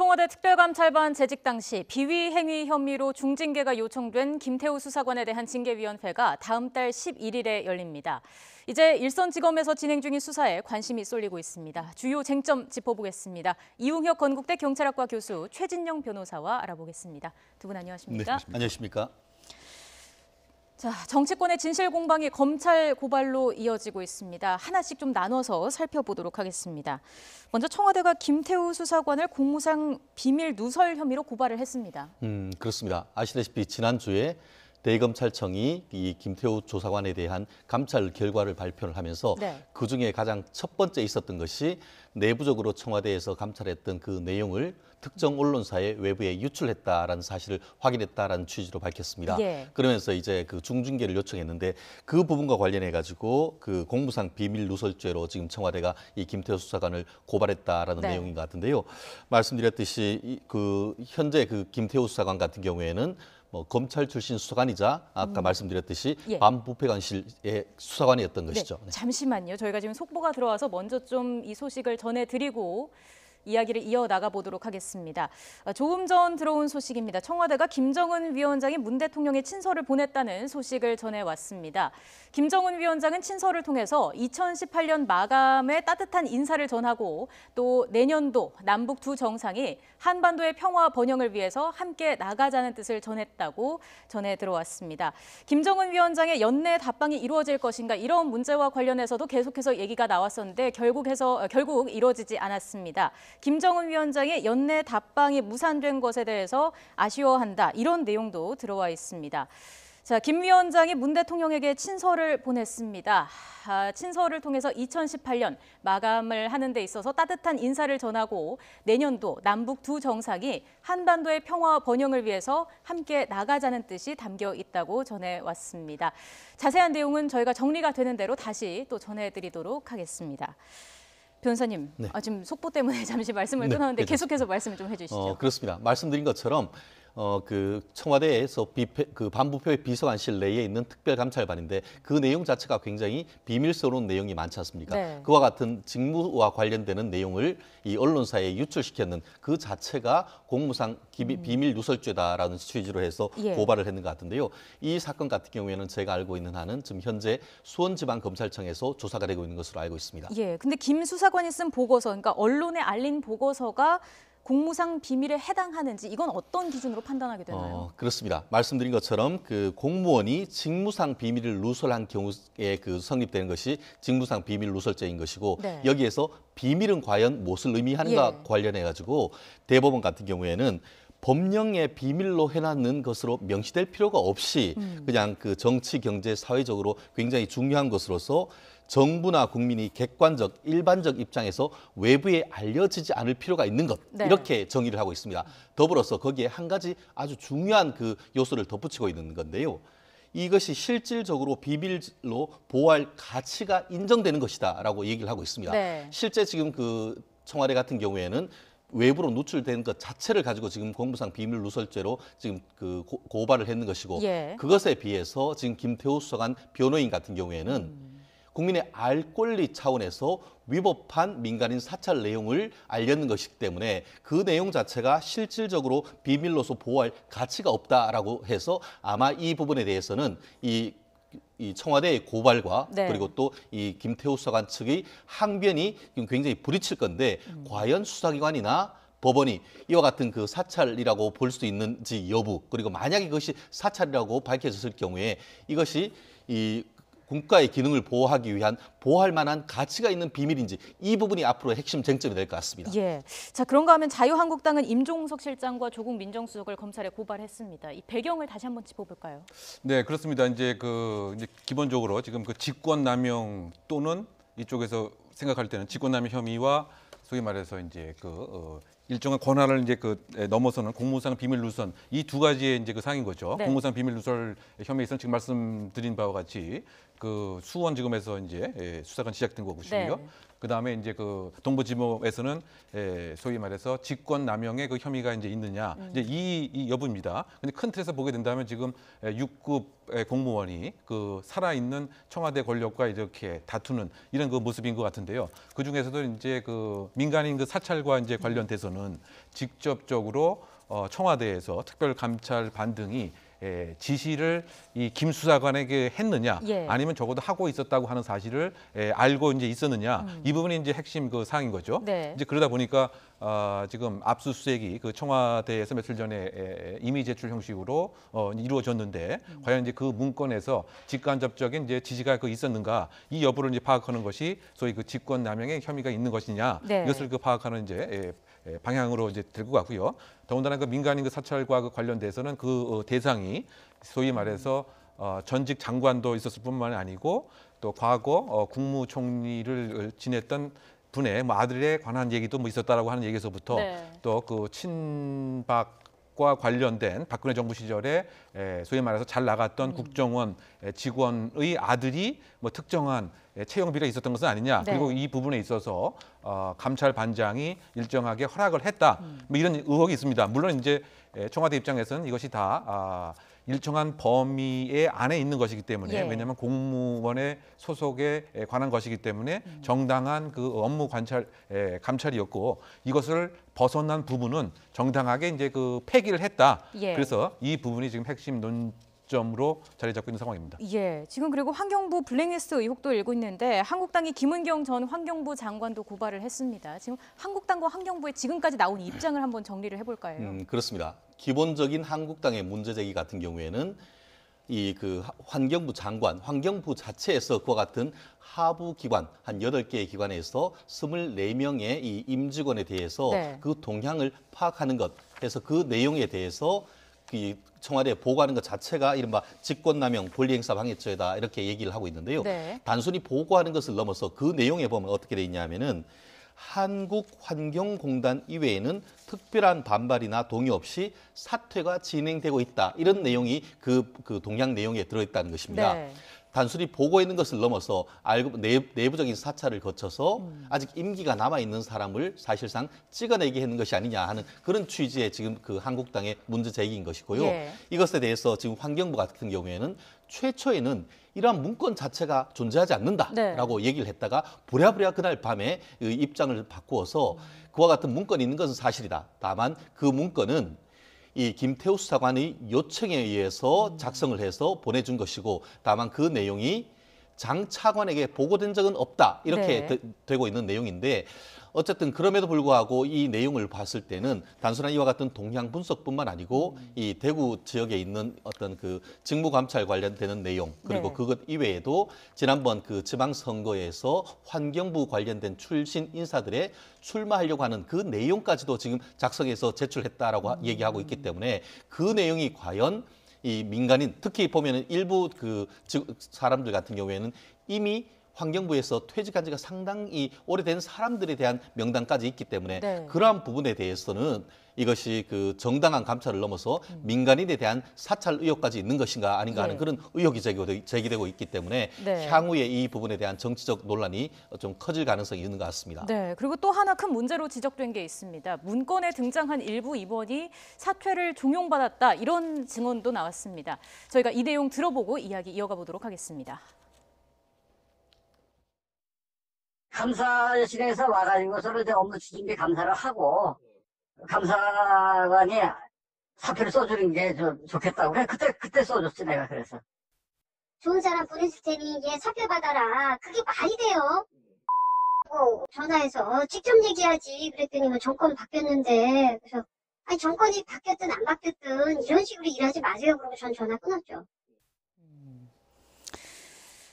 청와대 특별감찰반 재직 당시 비위 행위 혐의로 중징계가 요청된 김태우 수사관에 대한 징계위원회가 다음 달 11일에 열립니다. 이제 일선지검에서 진행 중인 수사에 관심이 쏠리고 있습니다. 주요 쟁점 짚어보겠습니다. 이웅혁 건국대 경찰학과 교수, 최진영 변호사와 알아보겠습니다. 두 분 안녕하십니까? 네, 안녕하십니까? 자, 정치권의 진실 공방이 검찰 고발로 이어지고 있습니다. 하나씩 좀 나눠서 살펴보도록 하겠습니다. 먼저 청와대가 김태우 수사관을 공무상 비밀 누설 혐의로 고발을 했습니다. 그렇습니다. 아시다시피 지난주에 대검찰청이 이 김태우 조사관에 대한 감찰 결과를 발표를 하면서 그중에 가장 첫 번째 있었던 것이 내부적으로 청와대에서 감찰했던 그 내용을 특정 언론사의 외부에 유출했다라는 사실을 확인했다라는 취지로 밝혔습니다. 그러면서 이제 그 중징계를 요청했는데 그 부분과 관련해 가지고 그 공무상 비밀 누설죄로 지금 청와대가 이 김태우 수사관을 고발했다라는 내용인 것 같은데요. 말씀드렸듯이 그 현재 그 김태우 수사관 같은 경우에는 뭐 검찰 출신 수사관이자 아까 말씀드렸듯이 반부패관실의 수사관이었던 것이죠. 잠시만요. 저희가 지금 속보가 들어와서 먼저 좀 이 소식을 전해드리고 이야기를 이어나가 보도록 하겠습니다. 조금 전 들어온 소식입니다. 청와대가 김정은 위원장이 문 대통령의 친서를 보냈다는 소식을 전해왔습니다. 김정은 위원장은 친서를 통해서 2018년 마감에 따뜻한 인사를 전하고 또 내년도 남북 두 정상이 한반도의 평화 번영을 위해서 함께 나가자는 뜻을 전했다고 전해 들어왔습니다. 김정은 위원장의 연내 답방이 이루어질 것인가 이런 문제와 관련해서도 계속해서 얘기가 나왔었는데 결국 이루어지지 않았습니다. 김정은 위원장의 연내 답방이 무산된 것에 대해서 아쉬워한다. 이런 내용도 들어와 있습니다. 자, 김 위원장이 문 대통령에게 친서를 보냈습니다. 친서를 통해서 2018년 마감을 하는 데 있어서 따뜻한 인사를 전하고 내년도 남북 두 정상이 한반도의 평화 번영을 위해서 함께 나가자는 뜻이 담겨 있다고 전해왔습니다. 자세한 내용은 저희가 정리가 되는 대로 다시 또 전해드리도록 하겠습니다. 변호사님, 지금 속보 때문에 잠시 말씀을 끊었는데 계속해서 말씀을 좀 해주시죠. 그렇습니다. 말씀드린 것처럼 그 청와대에서 그 반부패 비서관실 내에 있는 특별감찰반인데 그 내용 자체가 굉장히 비밀스러운 내용이 많지 않습니까? 그와 같은 직무와 관련되는 내용을 이 언론사에 유출시켰는 그 자체가 공무상 비밀 누설죄다라는 취지로 해서 고발을 했는 것 같은데요. 이 사건 같은 경우에는 제가 알고 있는 한은 지금 현재 수원지방검찰청에서 조사가 되고 있는 것으로 알고 있습니다. 근데 김 수사관이 쓴 보고서, 그러니까 언론에 알린 보고서가 공무상 비밀에 해당하는지 이건 어떤 기준으로 판단하게 되나요? 그렇습니다. 말씀드린 것처럼 그 공무원이 직무상 비밀을 누설한 경우에 그 성립되는 것이 직무상 비밀 누설죄인 것이고 여기에서 비밀은 과연 무엇을 의미하는가 관련해 가지고 대법원 같은 경우에는 법령에 비밀로 해놨는 것으로 명시될 필요가 없이 그냥 그 정치, 경제, 사회적으로 굉장히 중요한 것으로서 정부나 국민이 객관적, 일반적 입장에서 외부에 알려지지 않을 필요가 있는 것 이렇게 정의를 하고 있습니다. 더불어서 거기에 한 가지 아주 중요한 그 요소를 덧붙이고 있는 건데요. 이것이 실질적으로 비밀로 보호할 가치가 인정되는 것이다라고 얘기를 하고 있습니다. 실제 지금 그 청와대 같은 경우에는 외부로 노출된 것 자체를 가지고 지금 공무상 비밀 누설죄로 지금 그 고발을 했는 것이고 그것에 비해서 지금 김태우 수사관 변호인 같은 경우에는 국민의 알 권리 차원에서 위법한 민간인 사찰 내용을 알렸는 것이기 때문에 그 내용 자체가 실질적으로 비밀로서 보호할 가치가 없다라고 해서 아마 이 부분에 대해서는 이 청와대의 고발과 그리고 또 이 김태우 수사관 측의 항변이 굉장히 부딪힐 건데 과연 수사기관이나 법원이 이와 같은 그 사찰이라고 볼 수 있는지 여부 그리고 만약에 그것이 사찰이라고 밝혀졌을 경우에 이것이 이 국가의 기능을 보호하기 위한 보호할 만한 가치가 있는 비밀인지 이 부분이 앞으로 핵심 쟁점이 될 것 같습니다. 자, 그런가 하면 자유한국당은 임종석 실장과 조국 민정수석을 검찰에 고발했습니다. 이 배경을 다시 한번 짚어볼까요? 네, 그렇습니다. 이제 기본적으로 지금 그 직권남용 또는 이쪽에서 생각할 때는 직권남용 혐의와 소위 말해서 이제 일정한 권한을 이제 넘어서는 공무상 비밀 누설 이 두 가지의 이제 그 사항인 거죠. 공무상 비밀 누설 혐의에서는 지금 말씀드린 바와 같이 그 수원지검에서 이제 수사가 시작된 거고요. 그다음에 이제 그 동부지법에서는 소위 말해서 직권남용의 그 혐의가 이제 있느냐 이제 이 여부입니다. 근데 큰 틀에서 보게 된다면 지금 6급 공무원이 그 살아있는 청와대 권력과 이렇게 다투는 이런 그 모습인 것 같은데요. 그 중에서도 이제 그 민간인 그 사찰과 이제 관련돼서는 대해서는 직접적으로 청와대에서 특별감찰반 등이 지시를 이 김 수사관에게 했느냐, 예. 아니면 적어도 하고 있었다고 하는 사실을 알고 이제 있었느냐, 이 부분이 이제 핵심 그 사항인 거죠. 네. 이제 그러다 보니까 지금 압수수색이 그 청와대에서 며칠 전에 이미 제출 형식으로 이루어졌는데 과연 이제 그 문건에서 직간접적인 이제 지시가 그 있었는가, 이 여부를 이제 파악하는 것이 소위 그 직권남용의 혐의가 있는 것이냐, 네. 이것을 그 파악하는 이제 방향으로 이제 들고 가고요. 더군다나 그 민간인 그 사찰과 그 관련돼서는 그 대상이 소위 말해서 전직 장관도 있었을 뿐만 아니고 또 과거 국무총리를 지냈던 분의 뭐 아들에 관한 얘기도 뭐 있었다라고 하는 얘기에서부터 네. 또 그 친박과 관련된 박근혜 정부 시절에 소위 말해서 잘 나갔던 국정원 직원의 아들이 뭐 특정한 채용 비리가 있었던 것은 아니냐. 네. 그리고 이 부분에 있어서 감찰반장이 일정하게 허락을 했다. 뭐 이런 의혹이 있습니다. 물론 이제 청와대 입장에서는 이것이 다 일정한 범위의 안에 있는 것이기 때문에, 예. 왜냐하면 공무원의 소속에 관한 것이기 때문에 정당한 그 업무 감찰이었고, 이것을 벗어난 부분은 정당하게 이제 그 폐기를 했다. 예. 그래서 이 부분이 지금 핵심 논점으로 자리 잡고 있는 상황입니다. 예, 지금 그리고 환경부 블랙리스트 의혹도 일고 있는데 한국당이 김은경 전 환경부 장관도 고발을 했습니다. 지금 한국당과 환경부의 지금까지 나온 입장을 한번 정리를 해볼까요? 그렇습니다. 기본적인 한국당의 문제 제기 같은 경우에는 이 그 환경부 장관, 환경부 자체에서 그와 같은 하부 기관 한 8개의 기관에서 24명의 이 임직원에 대해서 네. 그 동향을 파악하는 것, 해서 그 내용에 대해서 그 청와대에 보고하는 것 자체가 이른바 직권남용 권리행사 방해죄다, 이렇게 얘기를 하고 있는데요. 네. 단순히 보고하는 것을 넘어서 그 내용에 보면 어떻게 돼 있냐면은 한국환경공단 이외에는 특별한 반발이나 동의 없이 사퇴가 진행되고 있다, 이런 내용이 그 동향 내용에 들어있다는 것입니다. 네. 단순히 보고 있는 것을 넘어서 내부적인 사찰을 거쳐서 아직 임기가 남아 있는 사람을 사실상 찍어내게 하는 것이 아니냐 하는 그런 취지의 지금 그 한국당의 문제 제기인 것이고요. 예. 이것에 대해서 지금 환경부 같은 경우에는 최초에는 이러한 문건 자체가 존재하지 않는다라고 네. 얘기를 했다가 부랴부랴 그날 밤에 그 입장을 바꾸어서 그와 같은 문건이 있는 것은 사실이다. 다만 그 문건은 이 김태우 수사관의 요청에 의해서 작성을 해서 보내준 것이고, 다만 그 내용이 장 차관에게 보고된 적은 없다, 이렇게 네. 되고 있는 내용인데, 어쨌든 그럼에도 불구하고 이 내용을 봤을 때는 단순한 이와 같은 동향 분석뿐만 아니고 이 대구 지역에 있는 어떤 그 직무감찰 관련되는 내용, 그리고 네. 그것 이외에도 지난번 그 지방선거에서 환경부 관련된 출신 인사들의 출마하려고 하는 그 내용까지도 지금 작성해서 제출했다라고 얘기하고 있기 때문에 그 내용이 과연 이 민간인, 특히 보면은 일부 그 사람들 같은 경우에는 이미 환경부에서 퇴직한 지가 상당히 오래된 사람들에 대한 명단까지 있기 때문에 네. 그러한 부분에 대해서는 이것이 그 정당한 감찰을 넘어서 민간인에 대한 사찰 의혹까지 있는 것인가 아닌가 하는 예. 그런 의혹이 제기되고 있기 때문에 네. 향후에 이 부분에 대한 정치적 논란이 좀 커질 가능성이 있는 것 같습니다. 네, 그리고 또 하나 큰 문제로 지적된 게 있습니다. 문건에 등장한 일부 임원이 사퇴를 종용받았다, 이런 증언도 나왔습니다. 저희가 이 내용 들어보고 이야기 이어가 보도록 하겠습니다. 감사실에서 와가지고 서로 이제 업무 추진비 감사를 하고 감사관이 사표를 써주는 게 좀 좋겠다고. 그래 그때 써줬지 내가. 그래서 좋은 사람 보냈을 테니 얘 사표 받아라. 그게 말이 돼요? 전화해서 직접 얘기하지. 그랬더니 뭐 정권 바뀌었는데. 그래서 아니 정권이 바뀌었든 안 바뀌었든 이런 식으로 일하지 마세요. 그러고 전 전화 끊었죠.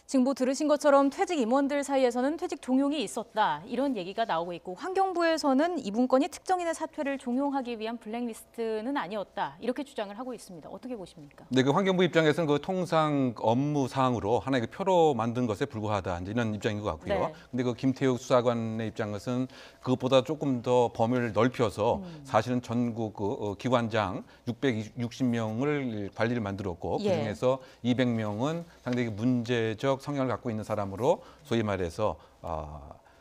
지금 뭐 들으신 것처럼 퇴직 임원들 사이에서는 퇴직 종용이 있었다, 이런 얘기가 나오고 있고, 환경부에서는 이 문건이 특정인의 사퇴를 종용하기 위한 블랙리스트는 아니었다, 이렇게 주장을 하고 있습니다. 어떻게 보십니까? 네, 그 환경부 입장에서는 그 통상 업무 사항으로 하나의 그 표로 만든 것에 불과하다, 이제 이런 입장인 것 같고요. 네. 근데 그 김태우 수사관의 입장에서는 그것보다 조금 더 범위를 넓혀서 사실은 전국 그 기관장 660명을 관리를 만들었고, 예. 그중에서 200명은 상당히 문제적 성향을 갖고 있는 사람으로 소위 말해서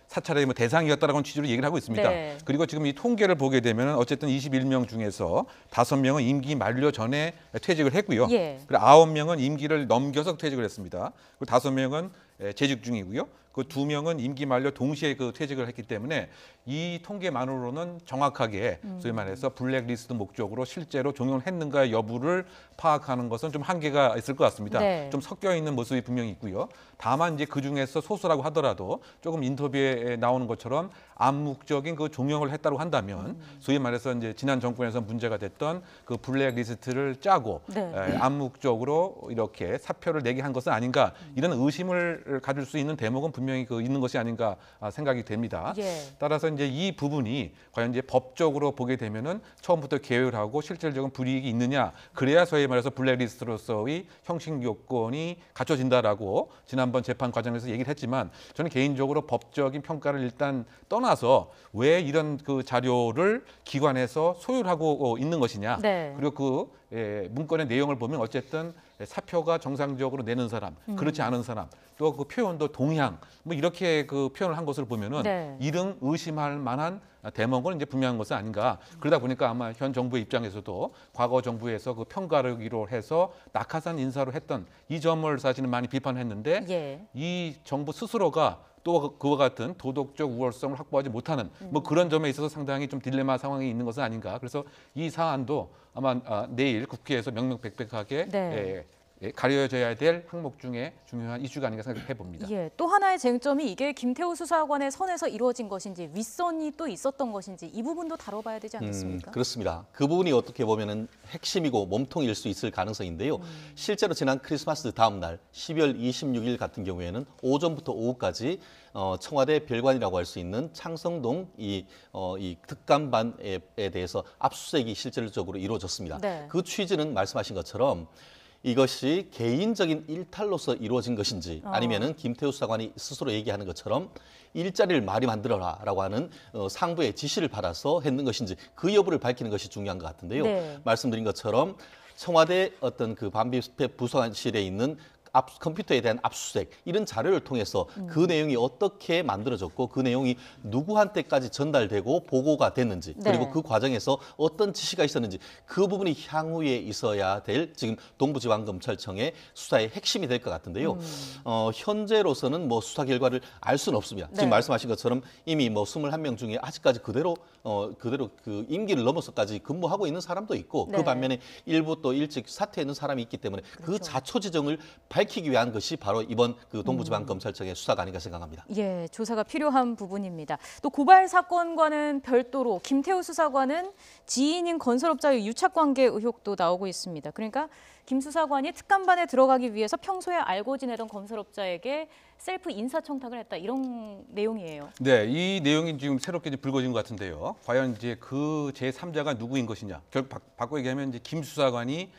사찰의 뭐 대상이었다라는 취지로 얘기를 하고 있습니다. 네. 그리고 지금 이 통계를 보게 되면 어쨌든 21명 중에서 5명은 임기 만료 전에 퇴직을 했고요. 예. 그리고 9명은 임기를 넘겨서 퇴직을 했습니다. 그리고 5명은 재직 중이고요. 그 2명은 임기 만료 동시에 그 퇴직을 했기 때문에 이 통계만으로는 정확하게 소위 말해서 블랙리스트 목적으로 실제로 종용을 했는가 여부를 파악하는 것은 좀 한계가 있을 것 같습니다. 네. 좀 섞여 있는 모습이 분명히 있고요. 다만 이제 그 중에서 소수라고 하더라도 조금 인터뷰에 나오는 것처럼 암묵적인 그 종용을 했다고 한다면 소위 말해서 이제 지난 정권에서 문제가 됐던 그 블랙리스트를 짜고 네. 암묵적으로 이렇게 사표를 내게 한 것은 아닌가 이런 의심을 가질 수 있는 대목은 분명히 그 있는 것이 아닌가 생각이 됩니다. 예. 따라서 이제 이 부분이 과연 이제 법적으로 보게 되면은 처음부터 계획하고 실질적인 불이익이 있느냐 그래야 소위 말해서 블랙리스트로서의 형식 요건이 갖춰진다라고 지난번 재판 과정에서 얘기를 했지만 저는 개인적으로 법적인 평가를 일단 떠나서 왜 이런 그 자료를 기관에서 소유하고 있는 것이냐 네. 그리고 그 문건의 내용을 보면 어쨌든 사표가 정상적으로 내는 사람, 그렇지 않은 사람, 또 그 표현도 동향, 뭐 이렇게 그 표현을 한 것을 보면은 네. 이름 의심할 만한 대목은 이제 분명한 것은 아닌가. 그러다 보니까 아마 현 정부의 입장에서도 과거 정부에서 그 평가르기로 해서 낙하산 인사로 했던 이 점을 사실은 많이 비판했는데 예. 이 정부 스스로가 또 그와 같은 도덕적 우월성을 확보하지 못하는 뭐 그런 점에 있어서 상당히 좀 딜레마 상황이 있는 것은 아닌가. 그래서 이 사안도 아마 내일 국회에서 명명백백하게 네. 가려져야 될 항목 중에 중요한 이슈가 아닌가 생각해 봅니다. 예, 또 하나의 쟁점이 이게 김태우 수사관의 선에서 이루어진 것인지 윗선이 또 있었던 것인지 이 부분도 다뤄봐야 되지 않겠습니까? 그렇습니다. 그 부분이 어떻게 보면은 핵심이고 몸통일 수 있을 가능성인데요. 실제로 지난 크리스마스 다음 날 12월 26일 같은 경우에는 오전부터 오후까지 청와대 별관이라고 할 수 있는 창성동 이 특감반에 대해서 압수수색이 실질적으로 이루어졌습니다. 네. 그 취지는 말씀하신 것처럼 이것이 개인적인 일탈로서 이루어진 것인지 아니면은 김태우 수사관이 스스로 얘기하는 것처럼 일자리를 많이 만들어라라고 하는 상부의 지시를 받아서 했는 것인지 그 여부를 밝히는 것이 중요한 것 같은데요. 네. 말씀드린 것처럼 청와대 어떤 그 반비스펙 부서관실에 있는 컴퓨터에 대한 압수수색 이런 자료를 통해서 그 내용이 어떻게 만들어졌고 그 내용이 누구한테까지 전달되고 보고가 됐는지 네. 그리고 그 과정에서 어떤 지시가 있었는지 그 부분이 향후에 있어야 될 지금 동부지방검찰청의 수사의 핵심이 될 것 같은데요. 현재로서는 뭐 수사 결과를 알 수는 없습니다. 네. 지금 말씀하신 것처럼 이미 뭐 21명 중에 아직까지 그대로 그 임기를 넘어서까지 근무하고 있는 사람도 있고 네. 그 반면에 일부 또 일찍 사퇴했는 사람이 있기 때문에 그 자초지정을 밝히기 위한 것이 바로 이번 그 동부지방검찰청의 수사가 아닌가 생각합니다. 예, 조사가 필요한 부분입니다. 또 고발 사건과는 별도로 김태우 수사관은 지인인 건설업자의 유착관계 의혹도 나오고 있습니다. 그러니까 김 수사관이 특감반에 들어가기 위해서 평소에 알고 지내던 건설업자에게 셀프 인사청탁을 했다 이런 내용이에요. 네, 이 내용이 지금 새롭게 이제 불거진 것 같은데요. 과연 이제 그 제3자가 누구인 것이냐. 결국 바꿔 얘기하면 이제 김 수사관이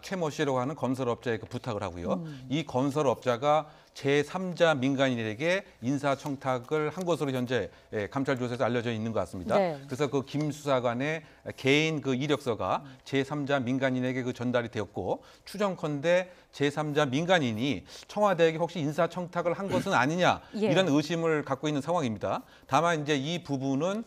최모 씨라고 하는 건설업자에게 부탁을 하고요. 이 건설업자가 제3자 민간인에게 인사청탁을 한 것으로 현재 감찰 조사에서 알려져 있는 것 같습니다. 네. 그래서 그 김 수사관의 개인 그 이력서가 제3자 민간인에게 그 전달이 되었고 추정컨대 제3자 민간인이 청와대에게 혹시 인사청탁을 한 것은 아니냐 예. 이런 의심을 갖고 있는 상황입니다. 다만 이제 이 부분은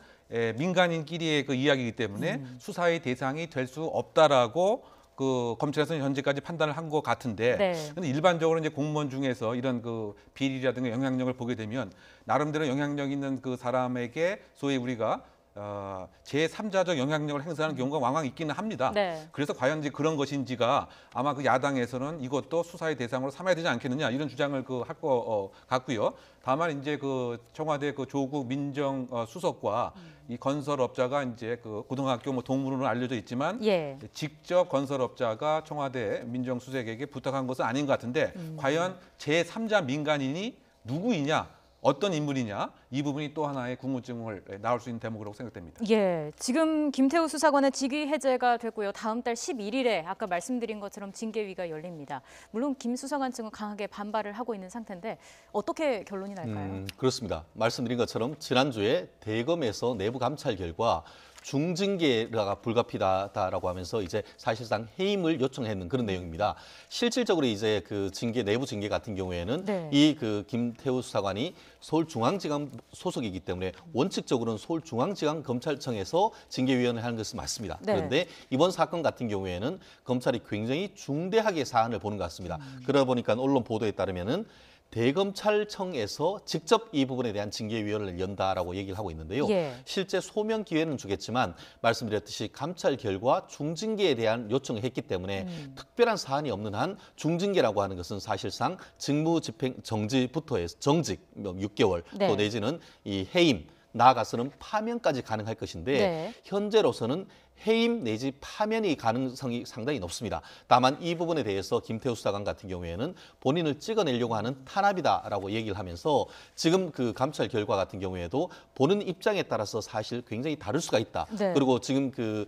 민간인끼리의 그 이야기이기 때문에 수사의 대상이 될 수 없다라고 그 검찰에서는 현재까지 판단을 한 것 같은데, 네. 근데 일반적으로 이제 공무원 중에서 이런 그 비리라든가 영향력을 보게 되면 나름대로 영향력 있는 그 사람에게 소위 우리가 제3자적 영향력을 행사하는 경우가 왕왕 있기는 합니다. 네. 그래서 과연 이제 그런 것인지가 아마 그 야당에서는 이것도 수사의 대상으로 삼아야 되지 않겠느냐 이런 주장을 그 할 것 같고요. 다만 이제 그 청와대 그 조국 민정 수석과 이 건설업자가 이제 그 고등학교 뭐 동문으로 알려져 있지만 예. 직접 건설업자가 청와대 민정수석에게 부탁한 것은 아닌 것 같은데 과연 제3자 민간인이 누구이냐? 어떤 인물이냐 이 부분이 또 하나의 궁금증을 나올 수 있는 대목이라고 생각됩니다. 예, 지금 김태우 수사관의 직위 해제가 됐고요. 다음 달 11일에 아까 말씀드린 것처럼 징계위가 열립니다. 물론 김 수사관 측은 강하게 반발을 하고 있는 상태인데 어떻게 결론이 날까요? 그렇습니다. 말씀드린 것처럼 지난주에 대검에서 내부 감찰 결과 중징계가 불가피하다라고 하면서 이제 사실상 해임을 요청했는 그런 내용입니다. 실질적으로 이제 그 징계 내부 징계 같은 경우에는 네. 이 그 김태우 수사관이 서울중앙지검 소속이기 때문에 원칙적으로는 서울중앙지검검찰청에서 징계위원회를 하는 것은 맞습니다. 네. 그런데 이번 사건 같은 경우에는 검찰이 굉장히 중대하게 사안을 보는 것 같습니다. 그러다 보니까 언론 보도에 따르면은 대검찰청에서 직접 이 부분에 대한 징계위원회를 연다라고 얘기를 하고 있는데요. 예. 실제 소명 기회는 주겠지만 말씀드렸듯이 감찰 결과 중징계에 대한 요청을 했기 때문에 특별한 사안이 없는 한 중징계라고 하는 것은 사실상 직무집행 정지부터 해서 정직 6개월 네. 또 내지는 이 해임 나아가서는 파면까지 가능할 것인데 네. 현재로서는 해임 내지 파면이 가능성이 상당히 높습니다. 다만 이 부분에 대해서 김태우 수사관 같은 경우에는 본인을 찍어내려고 하는 탄압이다라고 얘기를 하면서 지금 그 감찰 결과 같은 경우에도 보는 입장에 따라서 사실 굉장히 다를 수가 있다. 네. 그리고 지금 그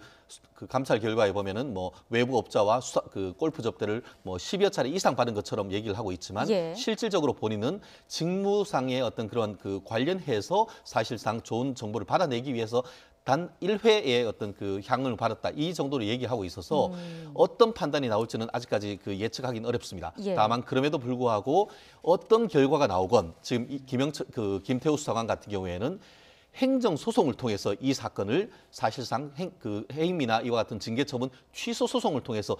감찰 결과에 보면은 뭐 외부 업자와 그 골프 접대를 뭐 10여 차례 이상 받은 것처럼 얘기를 하고 있지만 예. 실질적으로 본인은 직무상의 어떤 그런 그 관련해서 사실상 좋은 정보를 받아내기 위해서 단 1회의 어떤 그 향응을 받았다. 이 정도로 얘기하고 있어서 어떤 판단이 나올지는 아직까지 그 예측하기는 어렵습니다. 예. 다만 그럼에도 불구하고 어떤 결과가 나오건 지금 이 김태우 수사관 같은 경우에는 행정 소송을 통해서 이 사건을 사실상 해임이나 이와 같은 징계 처분 취소 소송을 통해서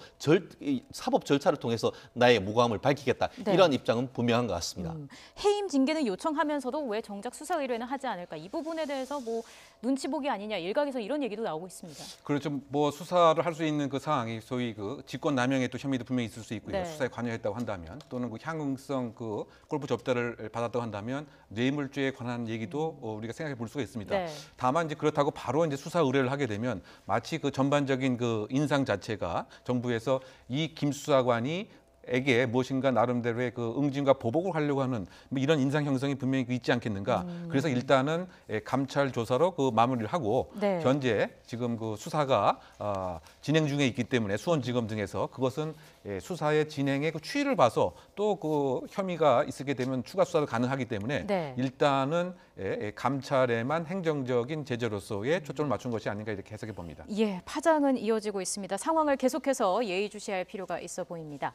사법 절차를 통해서 나의 무고함을 밝히겠다. 네. 이런 입장은 분명한 것 같습니다. 해임 징계는 요청하면서도 왜 정작 수사 의뢰는 하지 않을까? 이 부분에 대해서 뭐 눈치 보기 아니냐 일각에서 이런 얘기도 나오고 있습니다. 그렇죠. 뭐 수사를 할 수 있는 그 상황이 소위 그 직권 남용의 또 혐의도 분명히 있을 수 있고요. 네. 수사에 관여했다고 한다면 또는 그 향응성 그 골프 접대를 받았다고 한다면 뇌물죄에 관한 얘기도 우리가 생각해 볼 수가 있습니다. 네. 다만 이제 그렇다고 바로 이제 수사 의뢰를 하게 되면 마치 그 전반적인 그 인상 자체가 정부에서 이 김 수사관이 에게 무엇인가 나름대로의 그 응징과 보복을 하려고 하는 뭐 이런 인상 형성이 분명히 있지 않겠는가. 그래서 일단은 감찰 조사로 그 마무리를 하고 네. 현재 지금 그 수사가 진행 중에 있기 때문에 수원지검 등에서 그것은 수사의 진행의 그 추이를 봐서 또 그 혐의가 있게 되면 추가 수사도 가능하기 때문에 네. 일단은 감찰에만 행정적인 제재로서의 초점을 맞춘 것이 아닌가 이렇게 해석해 봅니다. 예, 파장은 이어지고 있습니다. 상황을 계속해서 예의주시할 필요가 있어 보입니다.